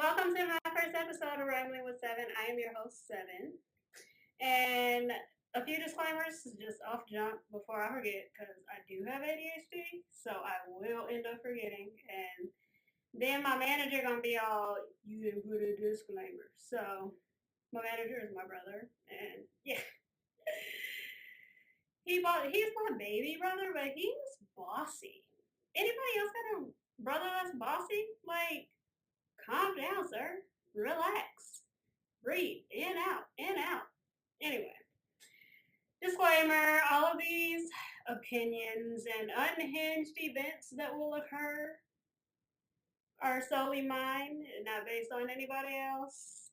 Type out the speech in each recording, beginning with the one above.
Welcome to my first episode of Rambling with Seven. I am your host, Seven. And a few disclaimers just off jump before I forget, because I do have ADHD, so I will end up forgetting. And then my manager gonna be all, you didn't put a disclaimer. So my manager is my brother, and yeah. He's my baby brother, but he's bossy. Anybody else got a brother that's bossy? Like, calm down, sir. Relax. Breathe. In, out. In, out. Anyway, disclaimer, all of these opinions and unhinged events that will occur are solely mine, not based on anybody else.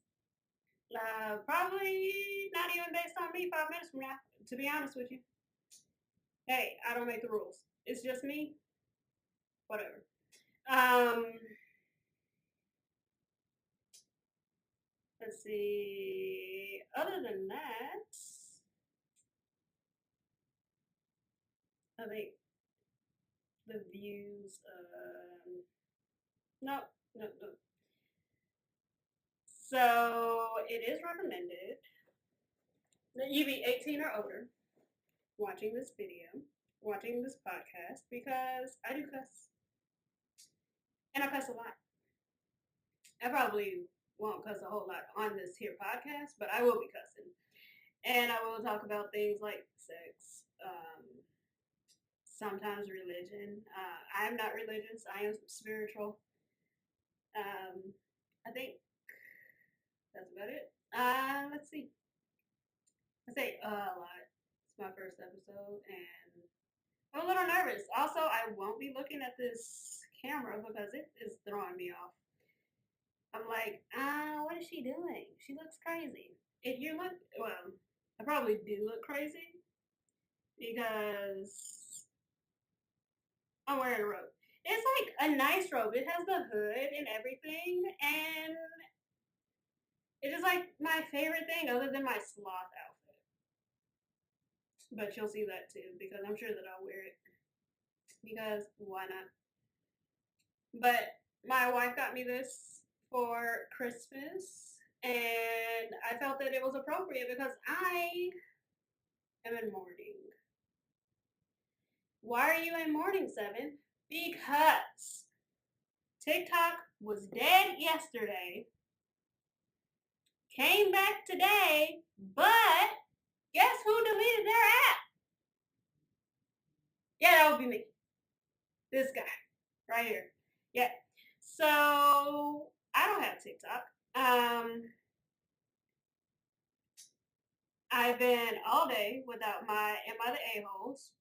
Probably not even based on me 5 minutes from now, to be honest with you. Hey, I don't make the rules. It's just me. Whatever. Let's see. Other than that, I think the views. No, no, no. So it is recommended that you be 18 or older watching this video, watching this podcast, because I do cuss. And I cuss a lot. I probably won't cuss a whole lot on this here podcast, but I will be cussing. And I will talk about things like sex, sometimes religion. I am not religious. I am spiritual. I think that's about it. Let's see. I say a lot. It's my first episode, and I'm a little nervous. Also, I won't be looking at this camera because it is throwing me off. I'm like, what is she doing? She looks crazy. If you look, well, I probably do look crazy because I'm wearing a robe. It's like a nice robe. It has the hood and everything, and it is like my favorite thing other than my sloth outfit. But you'll see that too, because I'm sure that I'll wear it. Because why not? But my wife got me this for Christmas, and I felt that it was appropriate because I am in mourning. Why are you in mourning, Seven? Because TikTok was dead yesterday, came back today, but guess who deleted their app? Yeah, that would be me. This guy right here. Yeah. So I don't have TikTok. I've been all day without my Am I the A-holes?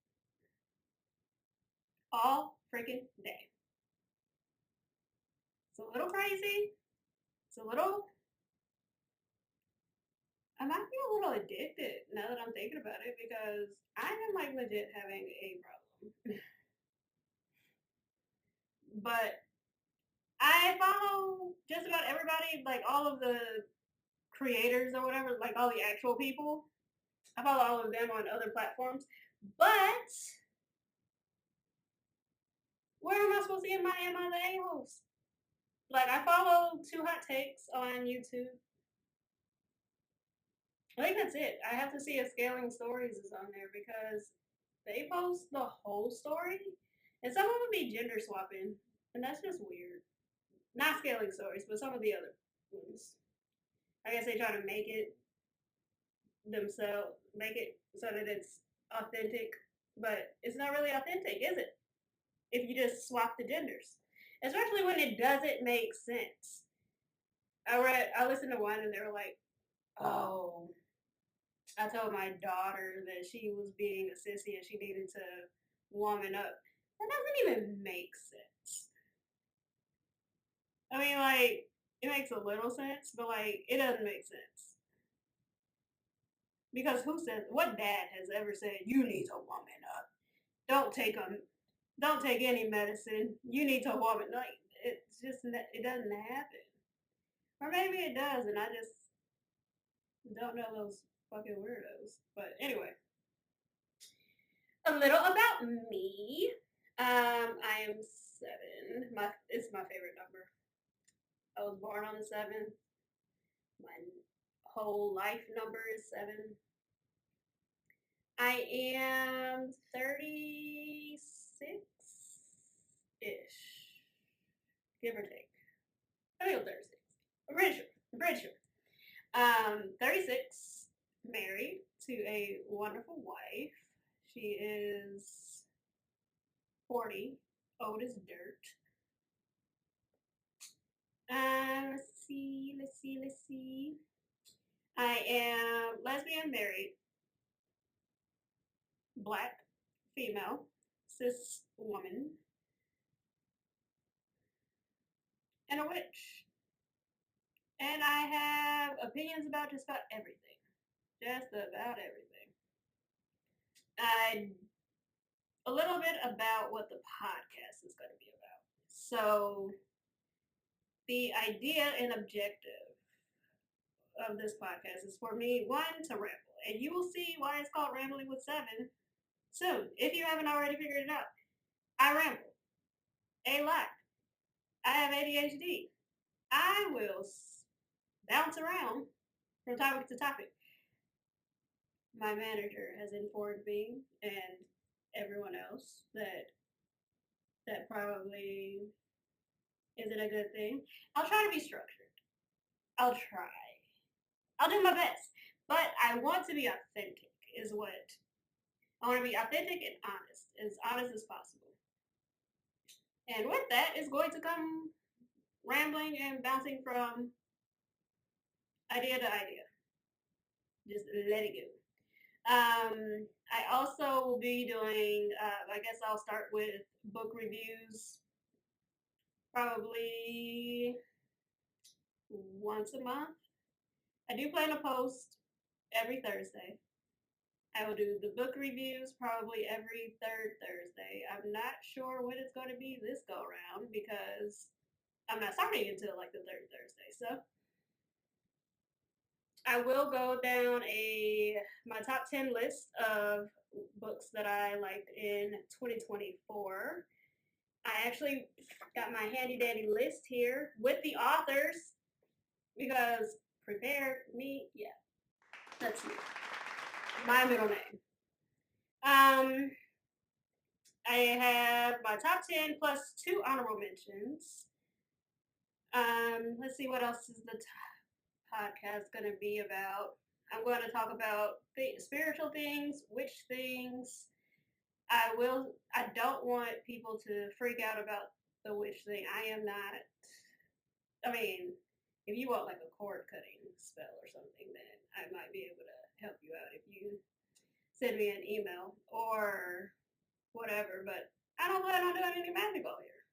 All freaking day. It's a little crazy. It's a little. I might be a little addicted now that I'm thinking about it because I am like legit having a problem. But I follow just about everybody, like all of the creators or whatever, like all the actual people. I follow all of them on other platforms. But where am I supposed to get my Am I the A-holes? Like I follow Two Hot Takes on YouTube. I think that's it. I have to see if Scaling Stories is on there because they post the whole story, and some of them be gender swapping, and that's just weird. Not Scaling Stories, but some of the other ones. I guess they try to make it themselves, make it so that it's authentic, but it's not really authentic, is it? If you just swap the genders, especially when it doesn't make sense. I listened to one and they were like, "Oh, I told my daughter that she was being a sissy and she needed to woman up." That doesn't even make sense. I mean, like, it makes a little sense, but like, it doesn't make sense. Because what dad has ever said, you need to woman up? Don't take any medicine. You need to woman. Like, it's just, it doesn't happen. Or maybe it does, and I just don't know those fucking weirdos. But anyway, a little about me. I am 7. It's my favorite number. I was born on the 7th. My whole life number is 7. I am 36-ish, give or take. I think I'm 36. I'm pretty sure. 36, married to a wonderful wife. She is 40, old as dirt. Let's see. I am lesbian, married, black, female, cis woman, and a witch. And I have opinions about just about everything. Just about everything. A little bit about what the podcast is going to be about. So, the idea and objective of this podcast is for me, one, to ramble. And you will see why it's called Rambling with 7 soon, if you haven't already figured it out. I ramble a lot. I have ADHD. I will bounce around from topic to topic. My manager has informed me and everyone else that probably isn't a good thing. I'll try to be structured. I'll try. I'll do my best. But I want to be authentic, is what. I want to be authentic and honest as possible. And with that is going to come rambling and bouncing from idea to idea. Just let it go. I also will be doing, I guess I'll start with book reviews probably once a month. I do plan to post every Thursday. I will do the book reviews probably every third Thursday. I'm not sure when it's going to be this go around because I'm not starting until like the third Thursday. So I will go down my top 10 list of books that I liked in 2024. I actually got my handy dandy list here with the authors because prepare me, yeah, that's me. My middle name. I have my top 10 plus 2 honorable mentions. Let's see what else is the podcast going to be about. I'm going to talk about spiritual things, witch things. I don't want people to freak out about the witch thing. I am not. I mean, if you want like a cord cutting spell or something, then I might be able to help you out if you send me an email or whatever. But I don't plan on doing any magical here.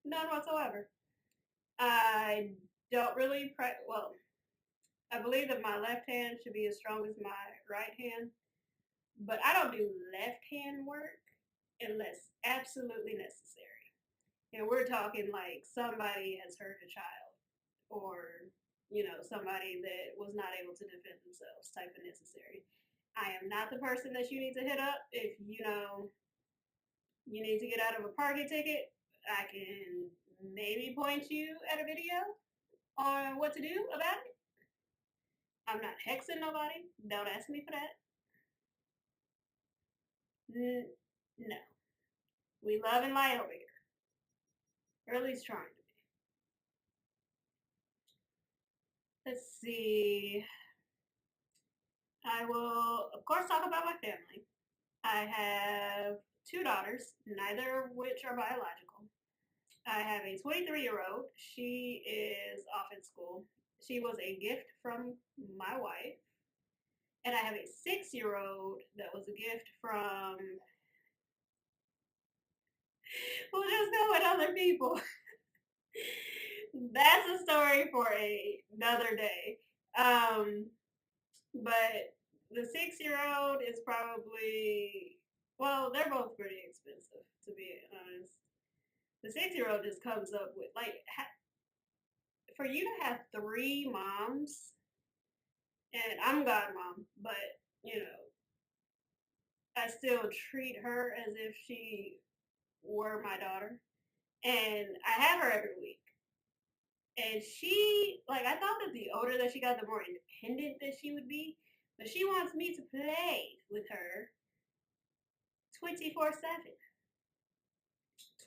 None whatsoever. I don't really well, I believe that my left hand should be as strong as my right hand, but I don't do left hand work unless absolutely necessary. And we're talking like somebody has hurt a child or, somebody that was not able to defend themselves type of necessary. I am not the person that you need to hit up if you need to get out of a parking ticket. I can maybe point you at a video on what to do about it. I'm not hexing nobody. Don't ask me for that. No. We love and light over here. Or at least trying to be. Let's see. I will, of course, talk about my family. I have 2 daughters, neither of which are biological. I have a 23-year-old. She is off in school. She was a gift from my wife. And I have a 6-year-old that was a gift from, well, just knowing other people. That's a story for another day. But the 6-year-old is probably, well, they're both pretty expensive, to be honest. The 6-year-old just comes up with, like, for you to have 3 moms, and I'm godmom, but, I still treat her as if she were my daughter. And I have her every week. And she, like, I thought that the older that she got, the more independent that she would be. But she wants me to play with her 24/7.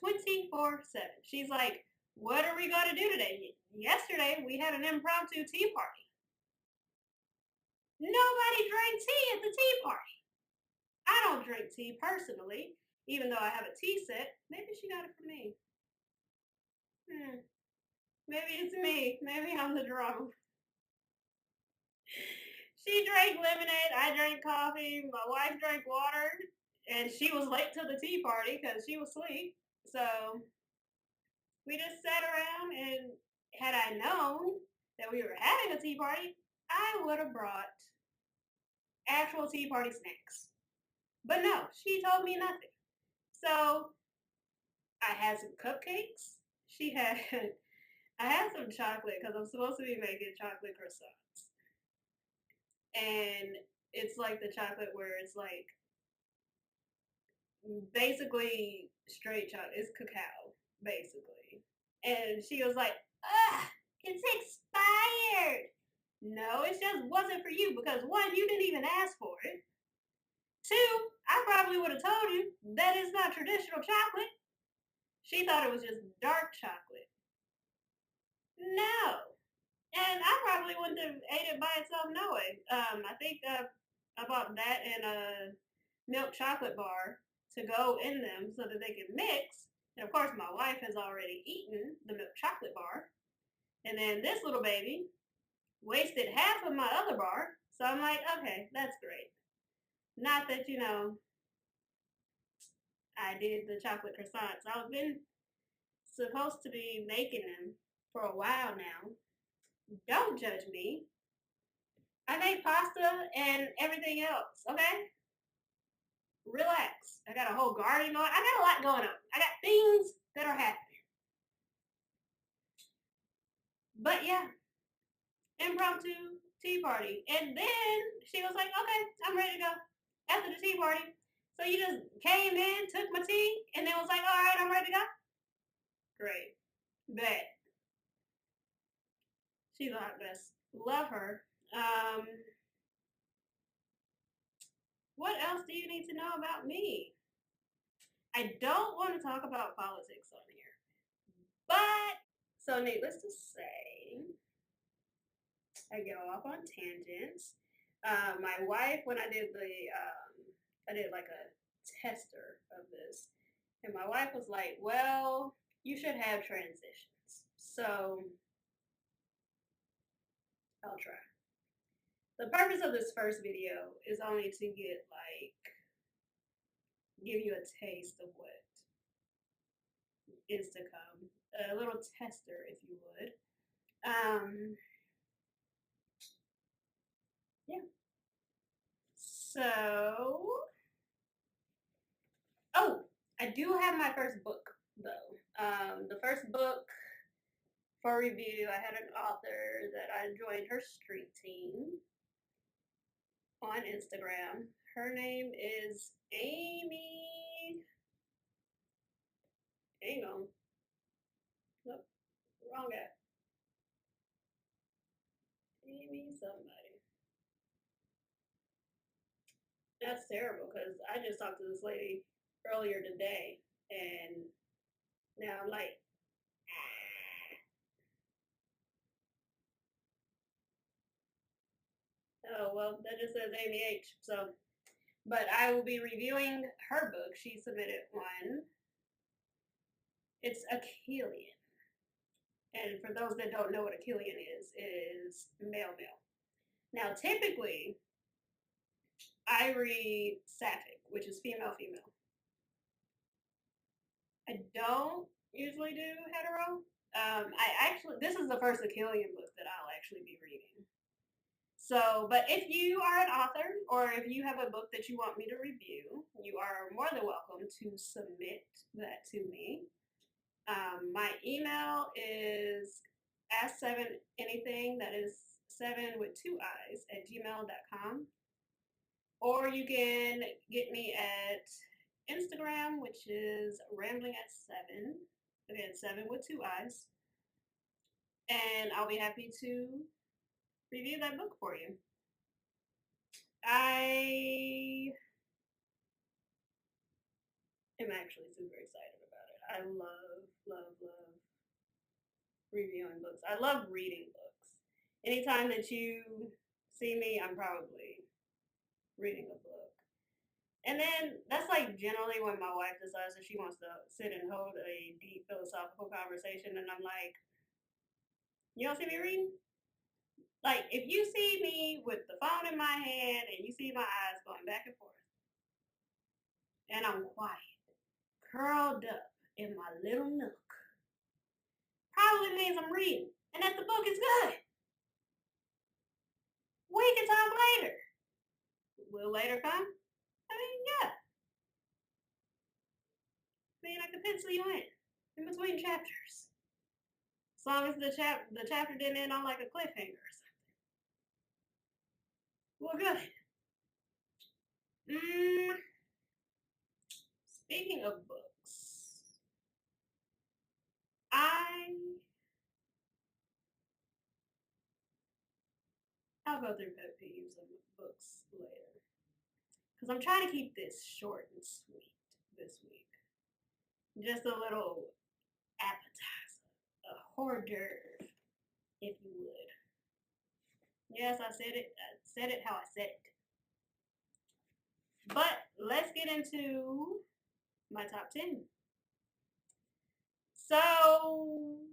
24/7. She's like, what are we going to do today? Yesterday, we had an impromptu tea party. Nobody drank tea at the tea party. I don't drink tea personally, even though I have a tea set. Maybe she got it from me. Hmm. Maybe it's me. Maybe I'm the drunk. She drank lemonade. I drank coffee. My wife drank water. And she was late to the tea party because she was asleep. So we just sat around, and had I known that we were having a tea party, I would have brought actual tea party snacks. But no, she told me nothing. So I had some cupcakes. She had, I had some chocolate because I'm supposed to be making chocolate croissants. And it's like the chocolate where it's like basically straight chocolate. It's cacao, basically. And she was like, ugh, it's expired. No, it just wasn't for you because one, you didn't even ask for it. Two, I probably would have told you that it's not traditional chocolate. She thought it was just dark chocolate. No. And I probably wouldn't have ate it by itself no way. I think I bought that and a milk chocolate bar to go in them so that they can mix. And of course, my wife has already eaten the milk chocolate bar. And then this little baby wasted half of my other bar. So I'm like, okay, that's great. Not that, I did the chocolate croissants. I've been supposed to be making them for a while now. Don't judge me. I make pasta and everything else, okay? Relax. I got a whole garden going. I got a lot going on. I got things that are happening. But yeah, impromptu tea party. And then she was like, okay, I'm ready to go after the tea party. So you just came in, took my tea, and then was like, all right, I'm ready to go? Great. Bet. She's a hot mess. Love her. Um, what else do you need to know about me? I don't want to talk about politics on here. But, so needless to say, I go off on tangents. My wife, when I did like a tester of this, and my wife was like, well, you should have transitions. So I'll try. The purpose of this first video is only to give you a taste of what is to come. A little tester, if you would. Yeah. So, oh, I do have my first book though. The first book for review, I had an author that I joined her street team on Instagram. Her name is Amy. Hang on. Nope, wrong guy. Amy somebody. That's terrible because I just talked to this lady earlier today, and now I'm like, oh well, that just says Amy H. So, but I will be reviewing her book. She submitted one. It's Achillean. And for those that don't know what Achillean is male male. Now, typically, I read Sapphic, which is female female. I don't usually do hetero. This is the first Achillean book that I'll actually be reading. So, but if you are an author or if you have a book that you want me to review, you are more than welcome to submit that to me. My email is ask7anything, that is 7 with 2 I's, at gmail.com. Or you can get me at Instagram, which is rambling at 7. Again, 7 with 2 I's. and I'll be happy to review that book for you. I am actually super excited about it. I love reviewing books. I love reading books. Anytime that you see me, I'm probably reading a book. And then that's like generally when my wife decides that she wants to sit and hold a deep philosophical conversation, and I'm like, you don't see me reading? Like, if you see me with the phone in my hand and you see my eyes going back and forth, and I'm quiet, curled up in my little nook, probably means I'm reading and that the book is good. We can talk later. Will later come? I mean, yeah. I mean, I could pencil you in between chapters. As long as the chapter didn't end on like a cliffhanger or something. Well, good. Mm, Speaking of books, I I'll go through pet peeves of books later because I'm trying to keep this short and sweet this week. Just a little appetizer, a hors d'oeuvre, if you would. Yes, I said it. I said it how I said it. But let's get into my top 10. So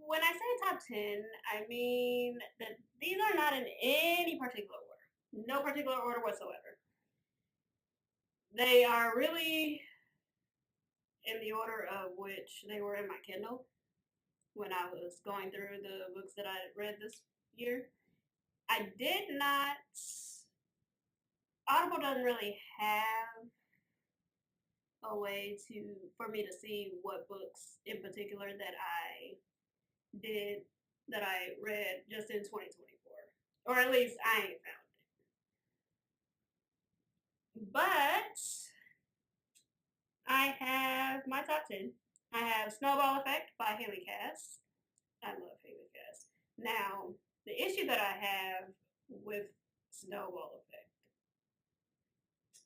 when I say top 10, I mean that these are not in any particular order. No particular order whatsoever. They are really in the order of which they were in my Kindle when I was going through the books that I read this year. I did not, Audible doesn't really have a way for me to see what books in particular that did that I read just in 2024, or at least I ain't found it. But I have my top 10. I have Snowball Effect by Haley Cass. I love Haley Cass. Now, the issue that I have with Snowball Effect,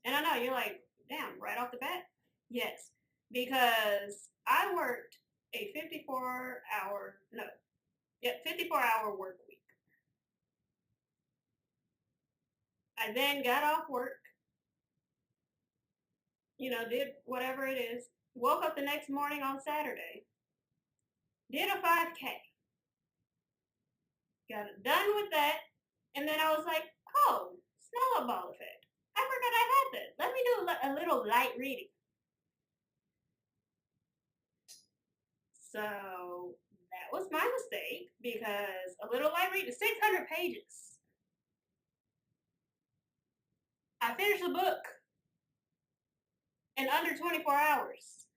and I know you're like, damn, right off the bat? Yes, because I worked a 54-hour work week. I then got off work, did whatever it is, woke up the next morning on Saturday, did a 5K, got done with that, and then I was like, oh, Snowball Effect. I forgot I had that. Let me do a little light reading. So that was my mistake because a little light reading, 600 pages. I finished the book in under 24 hours.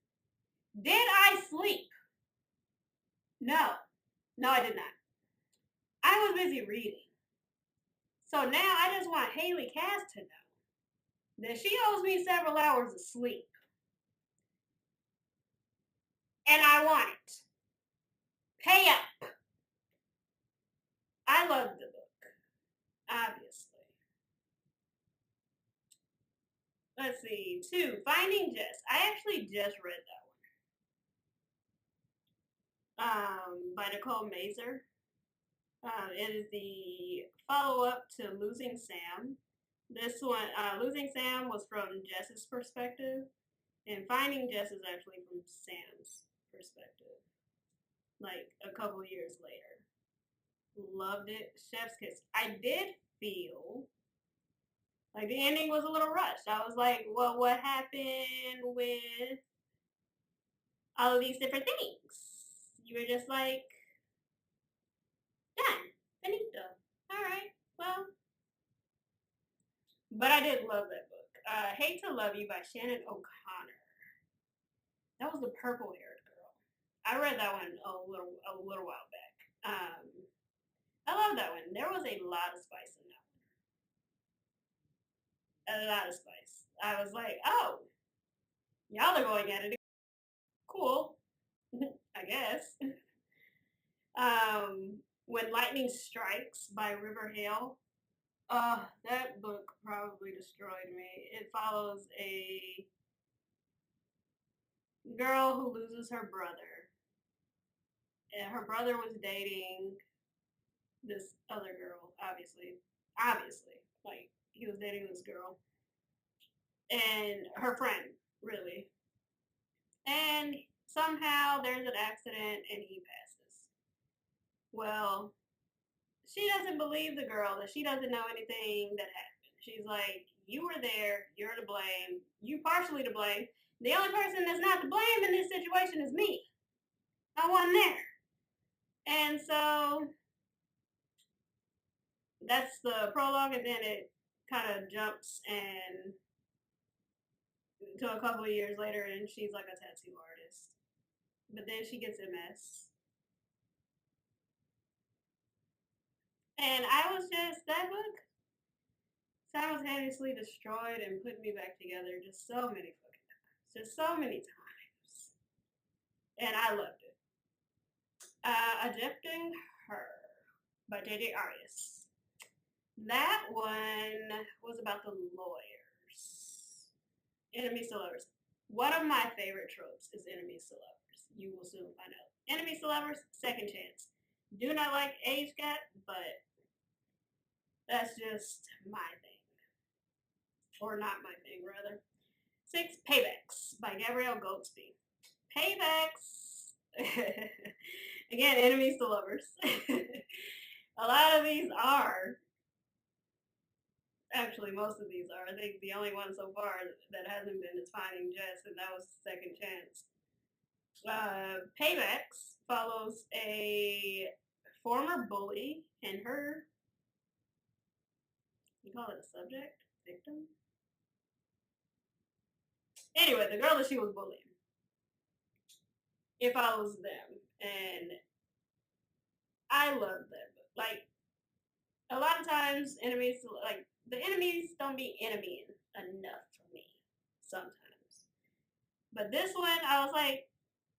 Did I sleep? No. No, I did not. I was busy reading. So now I just want Haley Cass to know that she owes me several hours of sleep. And I want it. Pay up. I love the book, obviously. Let's see. 2, Finding Jess. I actually just read that one. By Nicole Mazer. It is the follow-up to Losing Sam. This one, Losing Sam was from Jess's perspective, and Finding Jess is actually from Sam's perspective, like a couple years later. Loved it. Chef's kiss. I did feel like the ending was a little rushed. I was like, well, what happened with all of these different things? You were just like, done. Finito. All right. Well, but I did love that book. Hate to Love You by Shannon O'Connor. That was the purple-haired girl. I read that one a little while back. I love that one. There was a lot of spice in that one. A lot of spice. I was like, oh, y'all are going at it. Cool. I guess. When Lightning Strikes by River Hale. That book probably destroyed me. It follows a girl who loses her brother. And her brother was dating this other girl, obviously. Obviously. Like, he was dating this girl. And her friend, really. And somehow there's an accident and he passes. Well, she doesn't believe the girl, that she doesn't know anything that happened. She's like, you were there, you're to blame, you partially to blame. The only person that's not to blame in this situation is me. I wasn't there. And so that's the prologue, and then it kind of jumps and to a couple of years later, and she's like a tattoo artist. But then she gets MS. And I was just, that book simultaneously destroyed and put me back together just so many fucking times. Just so many times. And I loved it. Adapting Her by J.J. Arias. That one was about the lawyers. Enemies to lovers. One of my favorite tropes is enemies to lovers. You will soon find out. Enemies to lovers, second chance. Do not like age gap, but that's just my thing. Or not my thing, rather. 6, Paybacks by Gabrielle Goldsby. Paybacks. Again, enemies to lovers. A lot of these are. Actually, most of these are. I think the only one so far that hasn't been is Finding Jess, and that was Second Chance. Paybacks follows a former bully and her, you call it a subject? Victim? Anyway, the girl that she was bullying. It follows them, and I love them. Like, a lot of times, enemies, like, the enemies don't be enemying enough for me sometimes. But this one, I was like,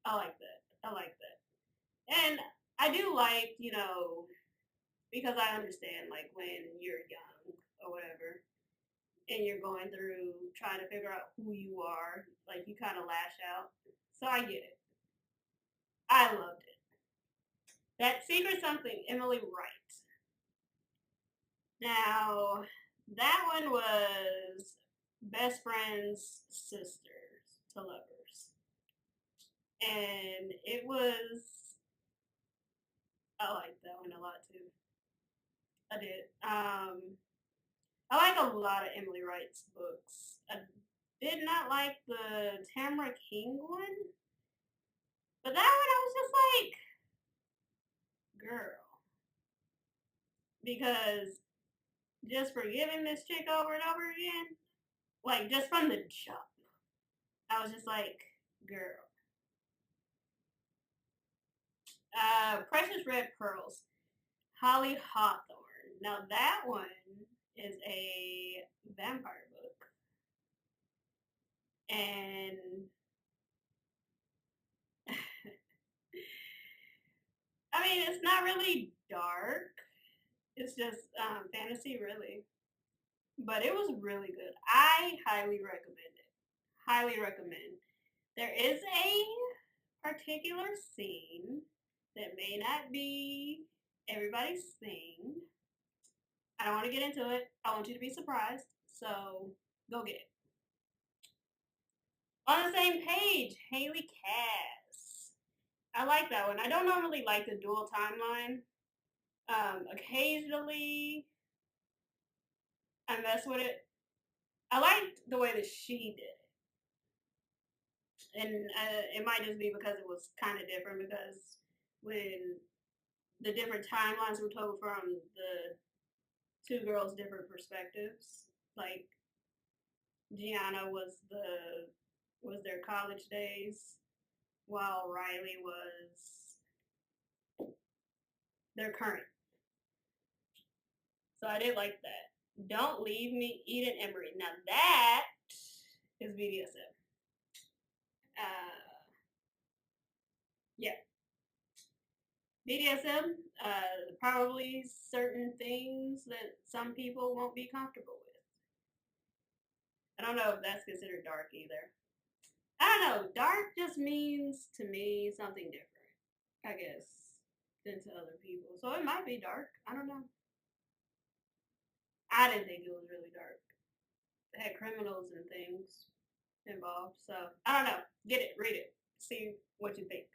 I like that. I like that. And I do like, because I understand, like, when you're young or whatever, and you're going through trying to figure out who you are, like, you kind of lash out. So I get it. I loved it. That Secret Something, Emily Wright. Now, that one was best friends, sisters to lovers. And it was, I liked that one a lot too. I did. I like a lot of Emily Wright's books. I did not like the Tamara King one, but that one I was just like, girl. Because just forgiving this chick over and over again, like just from the jump, I was just like, girl. Precious Red Pearls, Holly Hawthorne. Now that one is a vampire book. And I mean, it's not really dark. It's just fantasy, really. But it was really good. I highly recommend it. Highly recommend. There is a particular scene that may not be everybody's thing. I don't want to get into it. I want you to be surprised. So go get it. On the same page, Haley Cass. I like that one. I don't normally like the dual timeline. Occasionally, I mess with it. I liked the way that she did it. And it might just be because it was kind of different, because when the different timelines were told from the two girls' different perspectives, like Gianna was their college days, while Riley was their current. So I did like that. Don't Leave Me, Eden Emery. Now that is BDSM. Yeah. BDSM, probably certain things that some people won't be comfortable with. I don't know if that's considered dark either. I don't know. Dark just means to me something different, I guess, than to other people. So it might be dark. I don't know. I didn't think it was really dark. It had criminals and things involved. So I don't know. Get it, read it, see what you think.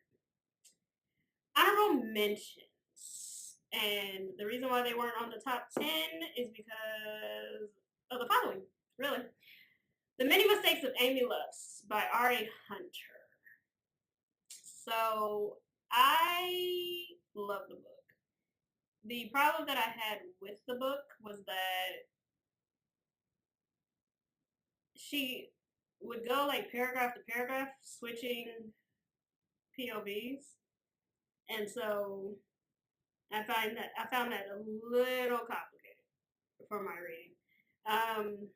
Honorable mentions. And the reason why they weren't on the top 10 is because of the following, really. The Many Mistakes of Amy Lust by R.A. Hunter. So I love the book. The problem that I had with the book was that she would go like paragraph to paragraph, switching POVs. And so I found that a little complicated for my reading.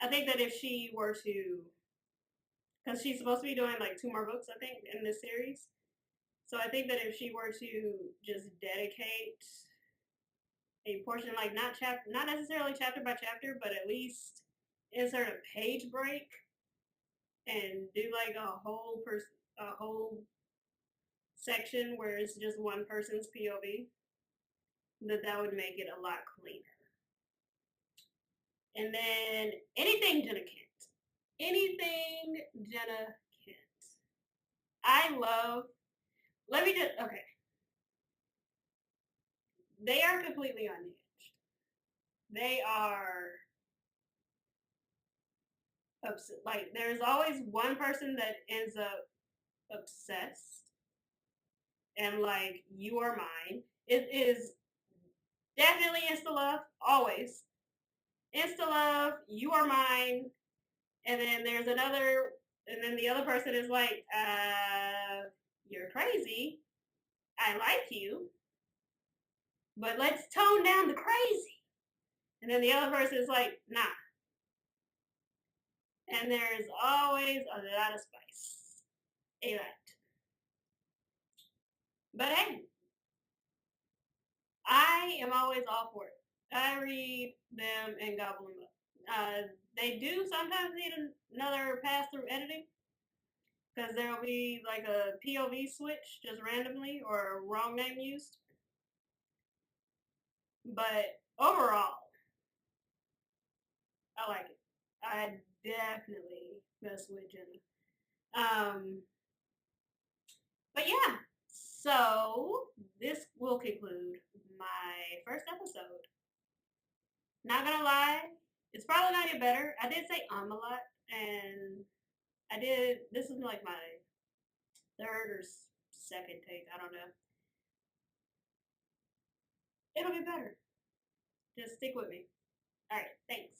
I think that if she were to, because she's supposed to be doing like 2 more books, I think, in this series. So I think that if she were to just dedicate a portion, like not necessarily chapter by chapter, but at least insert a page break and do like a whole section where it's just one person's POV, that would make it a lot cleaner. And then anything Jenna Kent. Anything Jenna Kent. I love, let me just, okay. They are completely unhinged. They are upset. Like, there's always one person that ends up obsessed and like, you are mine. It is definitely insta love, always. Insta love, you are mine. And then there's another, and then the other person is like, you're crazy. I like you, but let's tone down the crazy. And then the other person is like, nah. And there's always a lot of spice. A lot. But hey, I am always all for it. I read them and gobble them up. They do sometimes need another pass through editing because there'll be like a POV switch just randomly or a wrong name used. But overall, I like it. I definitely mess with Jenna. But yeah, so this will conclude my first episode. Not gonna lie, it's probably not get better. I did say a lot, and this is like my third or second take. I don't know. It'll get better. Just stick with me. All right, thanks.